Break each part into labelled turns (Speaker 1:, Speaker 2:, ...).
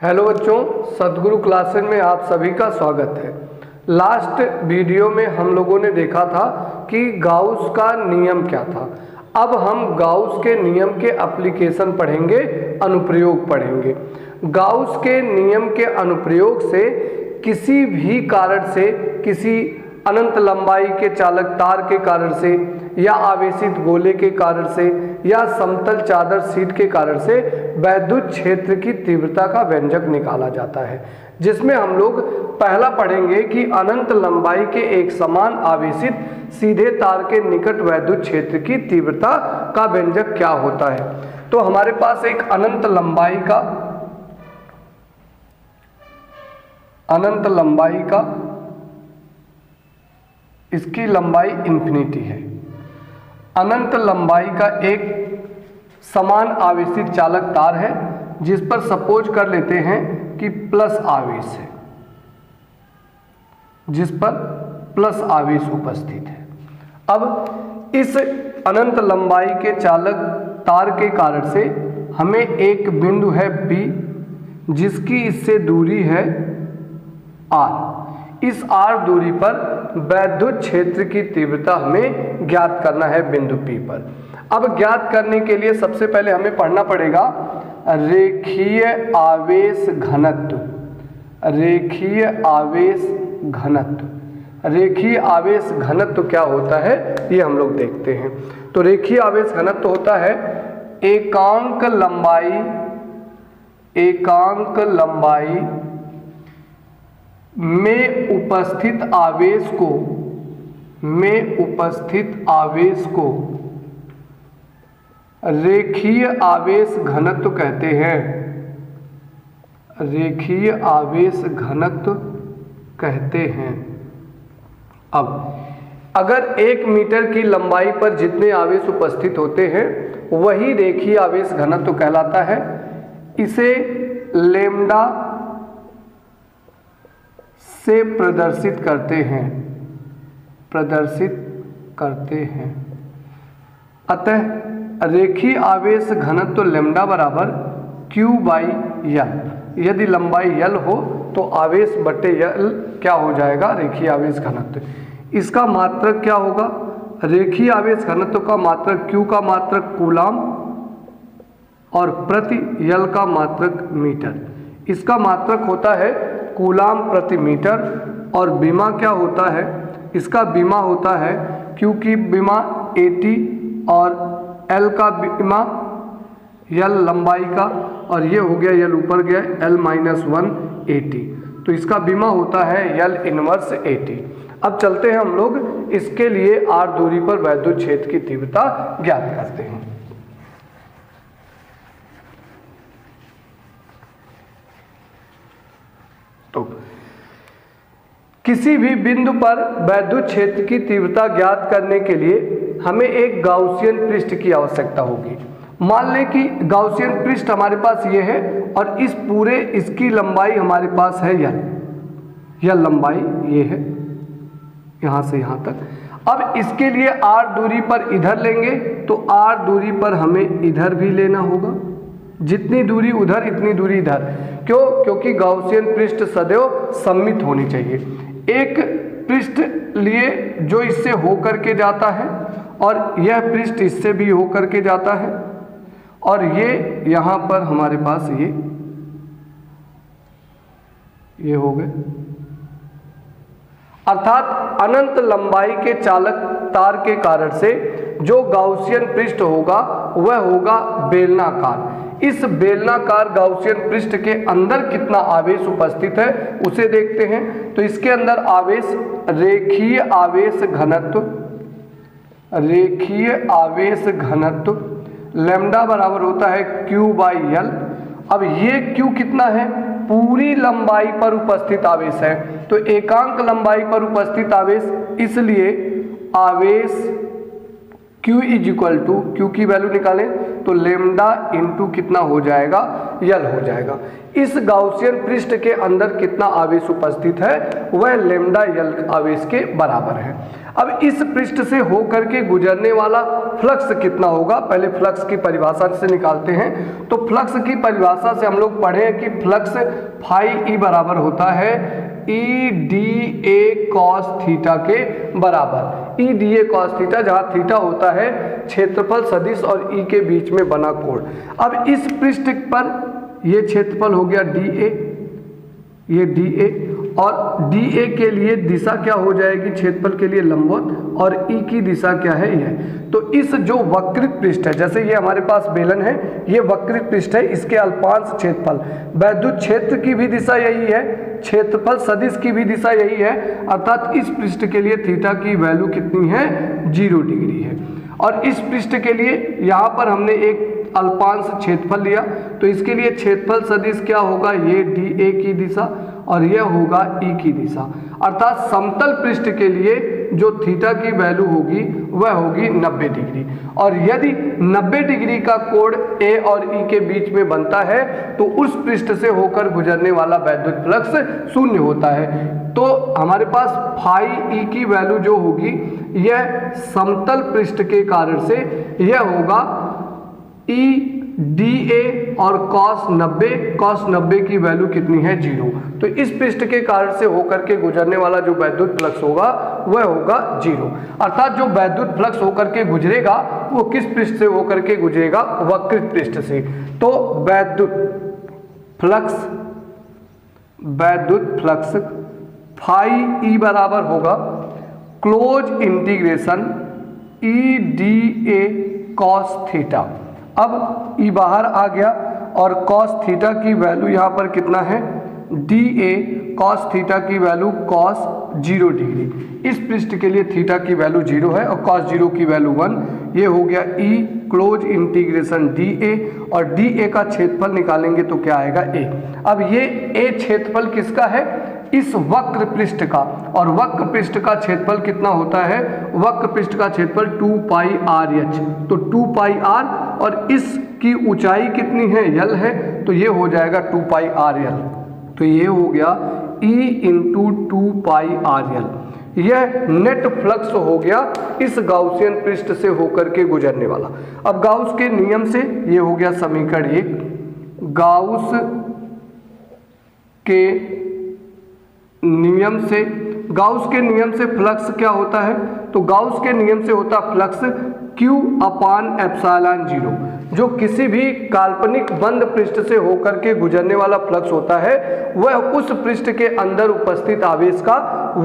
Speaker 1: Hello बच्चों, सद्गुरु classes में आप सभी का स्वागत है। लास्ट वीडियो में हम लोगों ने देखा था कि गाउस का नियम क्या था। अब हम गाउस के नियम के एप्लीकेशन पढ़ेंगे, अनुप्रयोग पढ़ेंगे। गाउस के नियम के अनुप्रयोग से किसी भी कारण से, किसी अनंत लंबाई के चालक तार के कारण से या आवेशित गोले के कारण से या समतल चादर सीट के कारण से वैद्युत क्षेत्र की तीव्रता का व्यंजक निकाला जाता है, जिसमें हम लोग पहला पढ़ेंगे कि अनंत लंबाई के एक समान आवेशित सीधे तार के निकट वैद्युत क्षेत्र की तीव्रता का व्यंजक क्या होता है। तो हमारे पास एक अनंत लंबाई का इसकी लंबाई इन्फिनिटी है। अनंत लंबाई का एक समान आवेशित चालक तार है जिस पर सपोज कर लेते हैं कि प्लस आवेश है, जिस पर प्लस आवेश उपस्थित है। अब इस अनंत लंबाई के चालक तार के कारण से हमें एक बिंदु है P जिसकी इससे दूरी है R। इस R दूरी पर वैद्युत क्षेत्र की तीव्रता हमें ज्ञात करना है बिंदु P पर। अब ज्ञात करने के लिए सबसे पहले हमें पढ़ना पड़ेगा रेखीय आवेश घनत्व। रेखीय आवेश घनत्व, रेखीय आवेश घनत्व क्या होता है ये हम लोग देखते हैं। तो रेखीय आवेश घनत्व होता है एकांक लंबाई में उपस्थित आवेश को रेखीय आवेश घनत्व कहते हैं। रेखीय आवेश घनत्व कहते हैं। अब अगर 1 मीटर की लंबाई पर जितने आवेश उपस्थित होते हैं वही रेखीय आवेश घनत्व कहलाता है। इसे लैम्डा से प्रदर्शित करते हैं। अतः रेखीय आवेश घनत्व लैम्डा बराबर Q/L। यदि लंबाई L हो तो आवेश बटे L क्या हो जाएगा, रेखीय आवेश घनत्व। इसका मात्रक क्या होगा, रेखीय आवेश घनत्व का मात्रक Q का मात्रक कूलाम और प्रति L का मात्रक मीटर। इसका मात्रक होता है कूलाम प्रति मीटर और बीमा क्या होता है, इसका बीमा होता है Q की बीमा 80 और L का बीमा L लंबाई का, और ये हो गया L ऊपर गया L-1 80। तो इसका बीमा होता है L इनवर्स 80। अब चलते हैं हम लोग इसके लिए R दूरी पर वैद्युत क्षेत्र की तीव्रता ज्ञात करते हैं। तो किसी भी बिंदु पर वैद्युत क्षेत्र की तीव्रता ज्ञात करने के लिए हमें एक गाउसियन पृष्ठ की आवश्यकता होगी। मान लें कि गाउसियन पृष्ठ हमारे पास ये है और इसकी लंबाई हमारे पास है L। यह लंबाई ये है यहां से यहां तक। अब इसके लिए R दूरी पर इधर लेंगे तो R दूरी पर हमें इधर भी लेना होगा। जितनी दूरी उधर इतनी दूरी इधर। क्यों? क्योंकि गाउसियन पृष्ठ सदैव सममित होनी चाहिए। एक पृष्ठ लिए जो इससे होकर के जाता है और यह पृष्ठ इससे भी होकर के जाता है और ये यहां पर हमारे पास ये हो गए। अर्थात अनंत लंबाई के चालक तार के कारण से जो गाउसियन पृष्ठ होगा वह होगा बेलनाकार। इस बेलनाकार गाउसियन पृष्ठ के अंदर कितना आवेश उपस्थित है उसे देखते हैं। तो इसके अंदर आवेश रेखीय आवेश घनत्व लैम्डा बराबर होता है Q/L। अब ये Q कितना है, पूरी लंबाई पर उपस्थित आवेश है। तो एकांक लंबाई पर उपस्थित आवेश, इसलिए आवेश Q की वैल्यू निकालें तो लैम्डा इंटू कितना हो जाएगा, L हो जाएगा। इस गाउसियन पृष्ठ के अंदर कितना आवेश उपस्थित है वह लैम्डा L आवेश के बराबर है। अब इस पृष्ठ से होकर के गुजरने वाला फ्लक्स कितना होगा, पहले फ्लक्स की परिभाषा से निकालते हैं। तो फ्लक्स की परिभाषा से हम लोग पढ़े कि फ्लक्स फाई ई बराबर होता है E D A cos theta के बराबर। E D A cos theta, जहाँ थीटा होता है क्षेत्रफल सदिश और ई के बीच में बना कोण। अब इस पृष्ठ पर ये क्षेत्रफल हो गया डी ए, ये डी ए, और डी ए के लिए दिशा क्या हो जाएगी, क्षेत्रफल के लिए लंबवत, और ई की दिशा क्या है, यह। तो इस जो वक्रित पृष्ठ है, जैसे ये हमारे पास बेलन है, ये वक्रित पृष्ठ है, इसके अल्पांश क्षेत्रफल, वैद्युत क्षेत्र की भी दिशा यही है, क्षेत्रफल सदिश की भी दिशा यही है, अर्थात इस पृष्ठ के लिए थीटा की वैल्यू कितनी है, 0 डिग्री है। और इस पृष्ठ के लिए यहाँ पर हमने एक अल्पांश क्षेत्रफल लिया, तो इसके लिए क्षेत्रफल सदिश क्या होगा, ये डी ए की दिशा और यह होगा ई की दिशा। अर्थात समतल पृष्ठ के लिए जो थीटा की वैल्यू होगी वह होगी 90 डिग्री। और यदि 90 डिग्री का कोण ए और ई के बीच में बनता है तो उस पृष्ठ से होकर गुजरने वाला वैद्युत फ्लक्स शून्य होता है। तो हमारे पास फाई ई की वैल्यू जो होगी यह समतल पृष्ठ के कारण से यह होगा ई डी ए और cos 90 की वैल्यू कितनी है, 0। तो इस पृष्ठ के कारण से होकर के गुजरने वाला जो वैद्युत फ्लक्स होगा वह होगा 0। अर्थात जो वैद्युत फ्लक्स होकर के गुजरेगा वो किस पृष्ठ से होकर के गुजरेगा, वक्रित पृष्ठ से। तो वैद्युत फ्लक्स फाई ई बराबर होगा close integration E D A cos theta. अब ई बाहर आ गया और cos थीटा की वैल्यू यहाँ पर कितना है, डी ए कॉस थीटा की वैल्यू cos 0 डिग्री। इस पृष्ठ के लिए थीटा की वैल्यू 0 है और cos 0 की वैल्यू 1। ये हो गया ई क्लोज इंटीग्रेशन डी ए, और डी ए का क्षेत्रफल निकालेंगे तो क्या आएगा, ए। अब ये ए क्षेत्रफल किसका है, इस वक्र पृष्ठ का, और वक्र पृष्ठ का क्षेत्रफल कितना होता है, वक्र पृष्ठ का क्षेत्रफल 2 पाई आर एच। तो 2 पाई आर, और इसकी ऊंचाई कितनी है, यल है, तो ये हो जाएगा 2 पाई आर यल। तो ये हो गया E इंटू 2 पाई आर यल। यह नेट फ्लक्स हो गया इस गाउसियन पृष्ठ से होकर के गुजरने वाला। अब गाउस के नियम से ये हो गया समीकरण 1। गाउस के नियम से फ्लक्स क्या होता है, तो गाउस के नियम से होता फ्लक्स Q अपान एप्सिलॉन 0। जो किसी भी काल्पनिक बंद पृष्ठ से होकर के गुजरने वाला फ्लक्स होता है वह उस पृष्ठ के अंदर उपस्थित आवेश का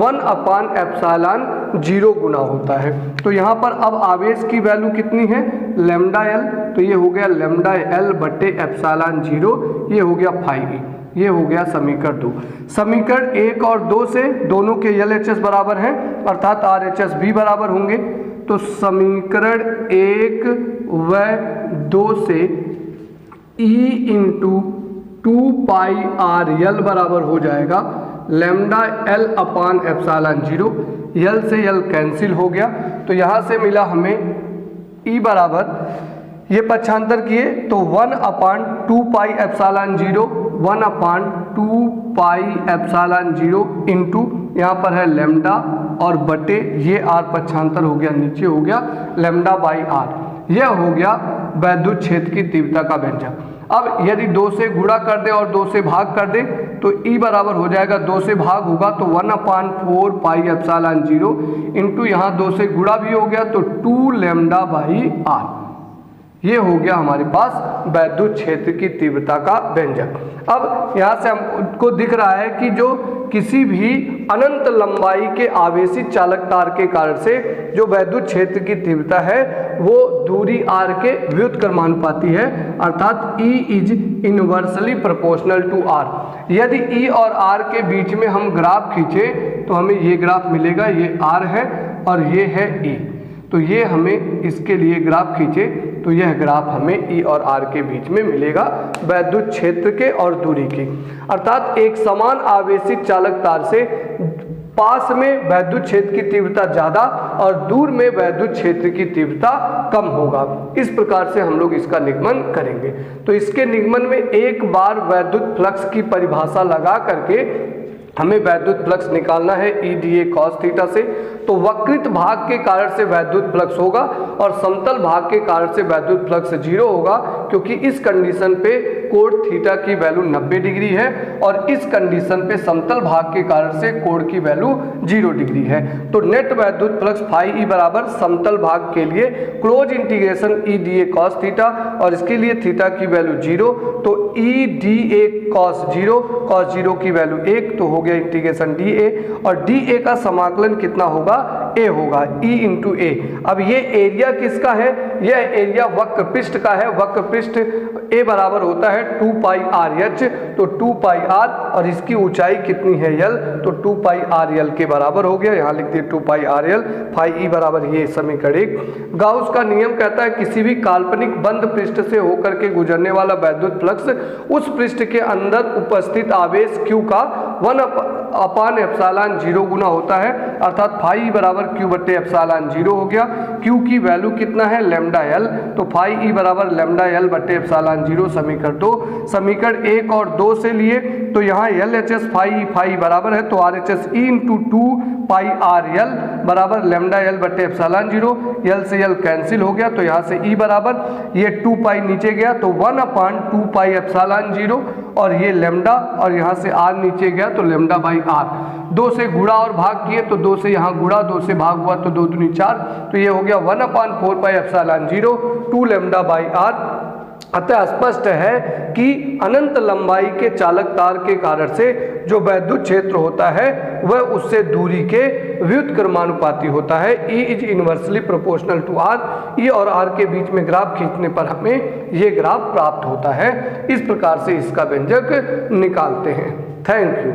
Speaker 1: 1 अपान एप्सिलॉन 0 गुना होता है। तो यहाँ पर अब आवेश की वैल्यू कितनी है, लैम्डा एल, तो ये हो गया लैम्डा एल बटे एप्सिलॉन 0, ये हो गया फाई। ये हो गया समीकरण 2। समीकरण 1 और 2 से दोनों के LHS बराबर हैं, अर्थात RHS भी बराबर होंगे। तो समीकरण 1 व 2 से E into 2 pi R L बराबर हो जाएगा लैम्डा एल अपान एप्सिलॉन 0। यल से यल कैंसिल हो गया, तो यहाँ से मिला हमें E बराबर, ये पक्षांतर किए तो 1 अपान 2 पाई एप्सिलॉन 0, 1 अपान 2 पाई एप्सिलॉन 0 इंटू यहाँ पर है लैम्डा और बटे ये आर पक्षांतर हो गया, नीचे हो गया लैम्डा बाई आर। यह हो गया वैद्युत क्षेत्र की तीव्रता का व्यंजक। अब यदि 2 से गुणा कर दे और 2 से भाग कर दे तो E बराबर हो जाएगा, 2 से भाग होगा तो 1 अपान 4 पाई एप्सिलॉन 0 इंटू यहाँ 2 से गुणा भी हो गया तो 2 लैम्डा बाई आर। ये हो गया हमारे पास वैद्युत क्षेत्र की तीव्रता का व्यंजक। अब यहाँ से हमको दिख रहा है कि जो किसी भी अनंत लंबाई के आवेशित चालक तार के कारण से जो वैद्युत क्षेत्र की तीव्रता है वो दूरी r के व्युत्क्रमानुपाती है, अर्थात E is inversely proportional to r। यदि E और r के बीच में हम ग्राफ खींचे तो हमें ये ग्राफ मिलेगा, ये r है और ये है E। तो ये हमें इसके लिए ग्राफ खींचे तो यह ग्राफ हमें E और R के बीच में मिलेगा वैद्युत क्षेत्र के और दूरी के। अर्थात एक समान आवेशित चालक तार से पास में वैद्युत क्षेत्र की तीव्रता ज़्यादा और दूर में वैद्युत क्षेत्र की तीव्रता कम होगा। इस प्रकार से हम लोग इसका निगमन करेंगे। तो इसके निगमन में एक बार वैद्युत फ्लक्स की परिभाषा लगा करके हमें वैद्युत फ्लक्स निकालना है E D A cos theta से। तो वक्रित भाग के कारण से वैद्युत फ्लक्स होगा और समतल भाग के कारण से वैद्युत फ्लक्स 0 होगा, क्योंकि इस कंडीशन पे कोण थीटा की वैल्यू 90 डिग्री है और इस कंडीशन पे समतल भाग के कारण से कोण की वैल्यू 0 डिग्री है। तो नेट वैद्युत फ्लक्स फाई ई बराबर समतल भाग के लिए close integration E D A cos theta, और इसके लिए थीटा की वैल्यू 0, तो ई डी ए कॉस 0 की वैल्यू 1, तो हो गया इंटीग्रेशन डी ए, और डी ए का समाकलन कितना होगा, ए होगा, ई इंटू ए। अब ये एरिया किसका है, यह एरिया वक्र पृष्ठ का है। वक्र पृष्ठ ए बराबर होता है 2 पाई आर एच, तो 2 पाई आर, और इसकी ऊंचाई कितनी है यल, तो 2 पाई आर यल के बराबर हो गया। यहाँ लिख दिए 2 पाई आर यल, फाई ई बराबर ये समीकरण 1। गाउस का नियम कहता है किसी भी काल्पनिक बंद पृष्ठ से होकर के गुजरने वाला वैद्युत फ्लक्स उस पृष्ठ के अंदर उपस्थित आवेश Q का 1/ε0 गुना होता है, अर्थात फाई बराबर Q बटे एप्सिलॉन 0 हो गया। Q की वैल्यू कितना है, लैम्डा एल, तो फाई ई बराबर लैम्डा एल बटे एप्सिलॉन 0 समीकरण 2। समीकरण 1 और 2 से लिए तो यहाँ एल एच एस फाई बराबर है, तो R H S E into 2 pi R L बराबर लैम्डा एल बटे एप्सिलॉन 0, यल से यल कैंसिल हो गया, तो यहाँ से ई बराबर ये 2 पाई नीचे गया तो 1/2 पाई एप्सिलॉन 0, और ये लैम्डा, और यहाँ से आर नीचे गया तो लैम्डा बाई आर। 2 से गुणा और भाग किए तो 2 से यहाँ गुणा, 2 से भाग हुआ तो 2 दूनी 4, तो ये हो गया 1/4 pi epsilon 0 2 lambda by R. अतः स्पष्ट है कि अनंत लंबाई के चालक तार के कारण से जो वैद्युत क्षेत्र होता है वह उससे दूरी के व्युत्क्रमानुपाती होता है। E is inversely proportional to R। E और R के बीच में ग्राफ खींचने पर हमें ये ग्राफ प्राप्त होता है। इस प्रकार से इसका व्यंजक निकालते हैं। Thank you.